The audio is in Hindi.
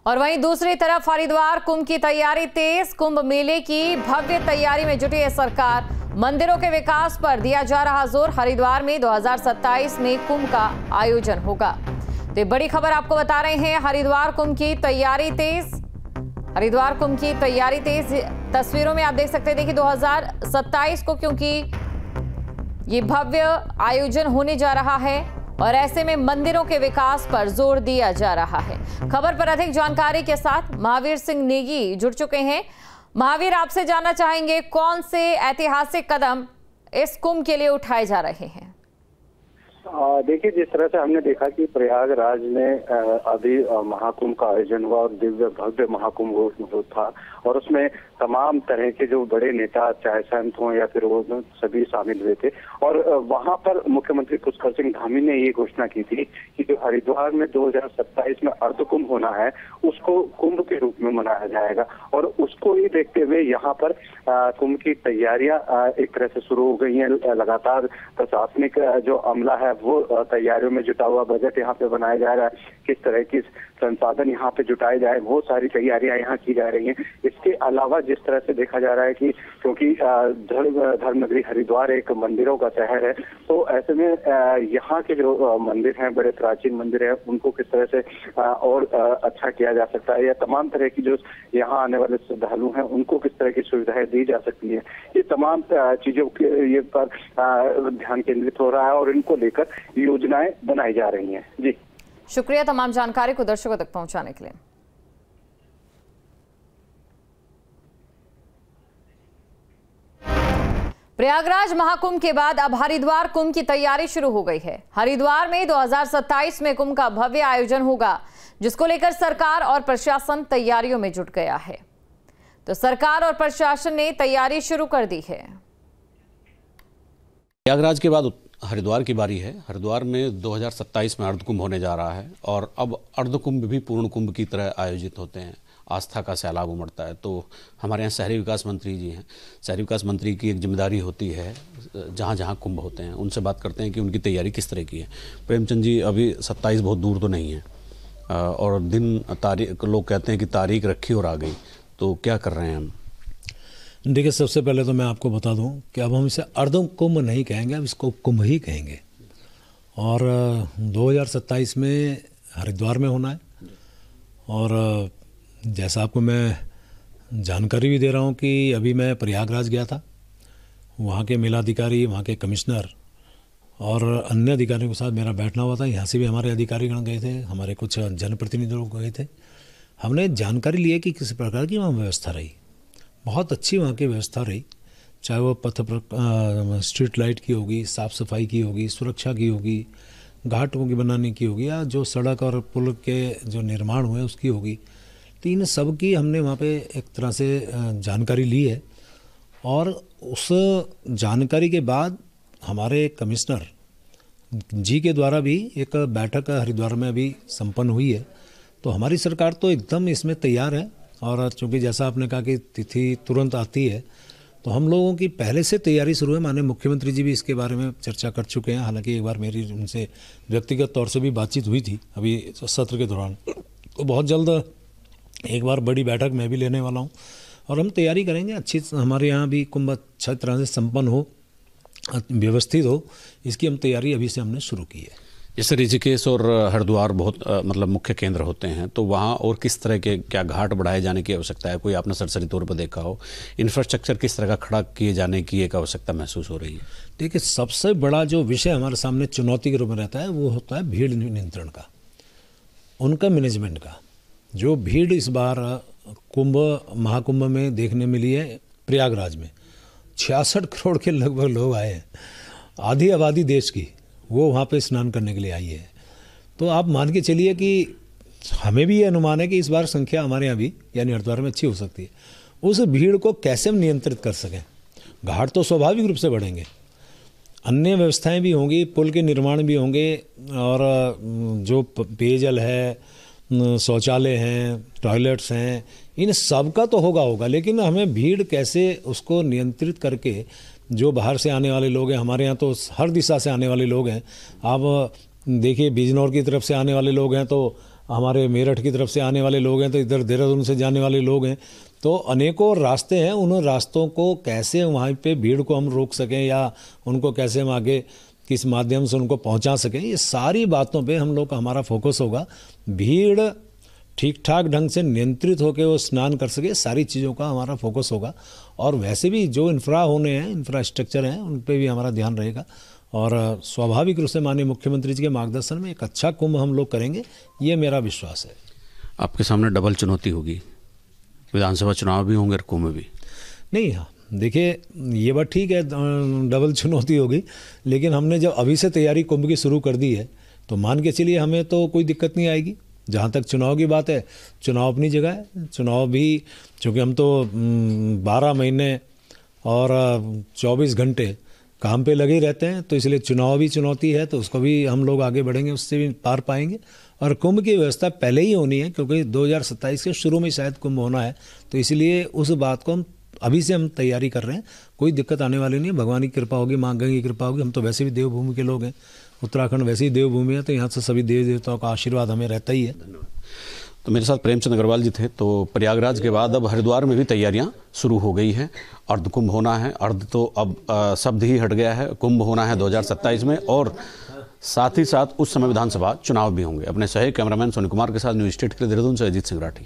और वहीं दूसरी तरफ हरिद्वार कुंभ की तैयारी तेज। कुंभ मेले की भव्य तैयारी में जुटी है सरकार। मंदिरों के विकास पर दिया जा रहा जोर। हरिद्वार में 2027 में कुंभ का आयोजन होगा। तो बड़ी खबर आपको बता रहे हैं, हरिद्वार कुंभ की तैयारी तेज। हरिद्वार कुंभ की तैयारी तेज। तस्वीरों में आप देख सकते हैं, देखिए 2027 को क्योंकि ये भव्य आयोजन होने जा रहा है और ऐसे में मंदिरों के विकास पर जोर दिया जा रहा है। खबर पर अधिक जानकारी के साथ महावीर सिंह नेगी जुड़ चुके हैं। महावीर, आपसे जानना चाहेंगे कौन से ऐतिहासिक कदम इस कुंभ के लिए उठाए जा रहे हैं? देखिए, जिस तरह से हमने देखा कि प्रयागराज में अभी महाकुंभ का आयोजन हुआ और दिव्य भव्य महाकुंभ था और उसमें तमाम तरह के जो बड़े नेता, चाहे संत हों या फिर वो सभी शामिल हुए थे। और वहां पर मुख्यमंत्री पुष्कर सिंह धामी ने ये घोषणा की थी कि जो हरिद्वार में 2027 में अर्ध कुंभ होना है उसको कुंभ के रूप में मनाया जाएगा। और उसको ही देखते हुए यहाँ पर कुंभ की तैयारियां एक तरह से शुरू हो गई हैं। लगातार प्रशासनिक जो अमला है वो तैयारियों में जुटा हुआ, बजट यहाँ पे बनाया जा रहा है, किस तरह की संसाधन यहाँ पे जुटाए जाए, वो सारी तैयारियां यहाँ की जा रही हैं। इसके अलावा जिस तरह से देखा जा रहा है कि क्योंकि धर्म नगरी हरिद्वार एक मंदिरों का शहर है, तो ऐसे में यहाँ के जो मंदिर हैं, बड़े प्राचीन मंदिर हैं, उनको किस तरह से और अच्छा किया जा सकता है, या तमाम तरह की जो यहाँ आने वाले श्रद्धालु हैं उनको किस तरह की सुविधाएं दी जा सकती है, ये तमाम चीजों के ये पर ध्यान केंद्रित हो रहा है और इनको लेकर योजनाएं बनाई जा रही हैं। जी शुक्रिया तमाम जानकारी को दर्शकों तक पहुंचाने के लिए। प्रयागराज महाकुंभ के बाद अब हरिद्वार कुंभ की तैयारी शुरू हो गई है। हरिद्वार में 2027 में कुंभ का भव्य आयोजन होगा, जिसको लेकर सरकार और प्रशासन तैयारियों में जुट गया है। तो सरकार और प्रशासन ने तैयारी शुरू कर दी है। प्रयागराज के बाद हरिद्वार की बारी है। हरिद्वार में 2027 में अर्धकुंभ होने जा रहा है और अब अर्धकुंभ भी पूर्ण कुंभ की तरह आयोजित होते हैं। आस्था का सैलाब उमड़ता है। तो हमारे यहाँ शहरी विकास मंत्री जी हैं। शहरी विकास मंत्री की एक जिम्मेदारी होती है जहाँ जहाँ कुंभ होते हैं उनसे बात करते हैं कि उनकी तैयारी किस तरह की है। प्रेमचंद जी, अभी 27 बहुत दूर तो नहीं है और दिन तारीख लोग कहते हैं कि तारीख रखी और आ गई, तो क्या कर रहे हैं हम? देखिए, सबसे पहले तो मैं आपको बता दूं कि अब हम इसे अर्ध कुंभ नहीं कहेंगे, अब इसको कुंभ ही कहेंगे। और 2027 में हरिद्वार में होना है। और जैसा आपको मैं जानकारी भी दे रहा हूं कि अभी मैं प्रयागराज गया था, वहाँ के मेलाधिकारी, वहाँ के कमिश्नर और अन्य अधिकारियों के साथ मेरा बैठना हुआ था। यहाँ से भी हमारे अधिकारीगण गए थे, हमारे कुछ जनप्रतिनिधि लोग गए थे। हमने जानकारी ली है कि किस प्रकार की वहाँ व्यवस्था रही। बहुत अच्छी वहाँ की व्यवस्था रही, चाहे वो पथ पर स्ट्रीट लाइट की होगी, साफ़ सफाई की होगी, सुरक्षा की होगी, घाटों की बनाने की होगी, या जो सड़क और पुल के जो निर्माण हुए उसकी होगी। तो इन सब की हमने वहाँ पे एक तरह से जानकारी ली है। और उस जानकारी के बाद हमारे कमिश्नर जी के द्वारा भी एक बैठक हरिद्वार में अभी संपन्न हुई है। तो हमारी सरकार तो एकदम इसमें तैयार है। और चूँकि जैसा आपने कहा कि तिथि तुरंत आती है, तो हम लोगों की पहले से तैयारी शुरू है। माननीय मुख्यमंत्री जी भी इसके बारे में चर्चा कर चुके हैं। हालांकि एक बार मेरी उनसे व्यक्तिगत तौर से भी बातचीत हुई थी अभी सत्र के दौरान। तो बहुत जल्द एक बार बड़ी बैठक मैं भी लेने वाला हूँ और हम तैयारी करेंगे अच्छी। हमारे यहाँ भी कुंभ अच्छी तरह से संपन्न हो, व्यवस्थित हो, इसकी हम तैयारी अभी से हमने शुरू की है। जैसे ऋषिकेश और हरिद्वार बहुत मतलब मुख्य केंद्र होते हैं, तो वहाँ और किस तरह के क्या घाट बढ़ाए जाने की आवश्यकता है? कोई आपने सरसरी तौर पर देखा हो, इंफ्रास्ट्रक्चर किस तरह का खड़ा किए जाने की एक आवश्यकता महसूस हो रही है? देखिए, सबसे बड़ा जो विषय हमारे सामने चुनौती के रूप में रहता है वो होता है भीड़ नियंत्रण का, उनका मैनेजमेंट का। जो भीड़ इस बार कुंभ महाकुंभ में देखने मिली है प्रयागराज में, 66 करोड़ के लगभग लोग आए हैं, आधी आबादी देश की वो वहाँ पे स्नान करने के लिए आई है। तो आप मान के चलिए कि हमें भी ये अनुमान है कि इस बार संख्या हमारे यहाँ भी यानी हरिद्वार में अच्छी हो सकती है। उस भीड़ को कैसे हम नियंत्रित कर सकें? घाट तो स्वाभाविक रूप से बढ़ेंगे, अन्य व्यवस्थाएं भी होंगी, पुल के निर्माण भी होंगे और जो पेयजल है, शौचालय हैं, टॉयलेट्स हैं, इन सब का तो होगा। लेकिन हमें भीड़ कैसे उसको नियंत्रित करके, जो बाहर से आने वाले लोग हैं, हमारे यहाँ तो हर दिशा से आने वाले लोग हैं। आप देखिए, बिजनौर की तरफ से आने वाले लोग हैं तो हमारे मेरठ की तरफ से आने वाले लोग हैं, तो इधर देहरादून से जाने वाले लोग हैं, तो अनेकों रास्ते हैं। उन रास्तों को कैसे वहाँ पे भीड़ को हम रोक सकें या उनको कैसे हम आगे किस माध्यम से उनको पहुँचा सकें, ये सारी बातों पे हम लोग का हमारा फोकस होगा। भीड़ ठीक ठाक ढंग से नियंत्रित होकर वो स्नान कर सके, सारी चीज़ों का हमारा फोकस होगा। और वैसे भी जो इंफ्रास्ट्रक्चर हैं उन पर भी हमारा ध्यान रहेगा। और स्वाभाविक रूप से माननीय मुख्यमंत्री जी के मार्गदर्शन में एक अच्छा कुंभ हम लोग करेंगे, ये मेरा विश्वास है। आपके सामने डबल चुनौती होगी, विधानसभा चुनाव भी होंगे और कुंभ भी। नहीं, हाँ देखिए, ये बात ठीक है, डबल चुनौती होगी, लेकिन हमने जब अभी से तैयारी कुंभ की शुरू कर दी है तो मान के चलिए हमें तो कोई दिक्कत नहीं आएगी। जहाँ तक चुनाव की बात है, चुनाव अपनी जगह है। चुनाव भी चूँकि हम तो 12 महीने और 24 घंटे काम पे लगे रहते हैं, तो इसलिए चुनाव भी चुनौती है, तो उसको भी हम लोग आगे बढ़ेंगे, उससे भी पार पाएंगे। और कुंभ की व्यवस्था पहले ही होनी है, क्योंकि 2027 के शुरू में शायद कुंभ होना है, तो इसलिए उस बात को हम अभी से तैयारी कर रहे हैं। कोई दिक्कत आने वाली नहीं है, भगवान की कृपा होगी, माँ गंगा की कृपा होगी। हम तो वैसे भी देवभूमि के लोग हैं, उत्तराखंड वैसे ही देवभूमि है, तो यहाँ से सभी देवी देवताओं का आशीर्वाद हमें रहता ही है। तो मेरे साथ प्रेमचंद अग्रवाल जी थे। तो प्रयागराज के बाद अब हरिद्वार में भी तैयारियां शुरू हो गई हैं। अर्ध कुंभ होना है, अर्ध तो अब शब्द ही हट गया है, कुंभ होना है 2027 में, और साथ ही साथ उस समय विधानसभा चुनाव भी होंगे। अपने सहयोगी कैमरामैन सोनी कुमार के साथ न्यूज़ स्टेट के लिए देहरादून से अजीत सिंह राठी।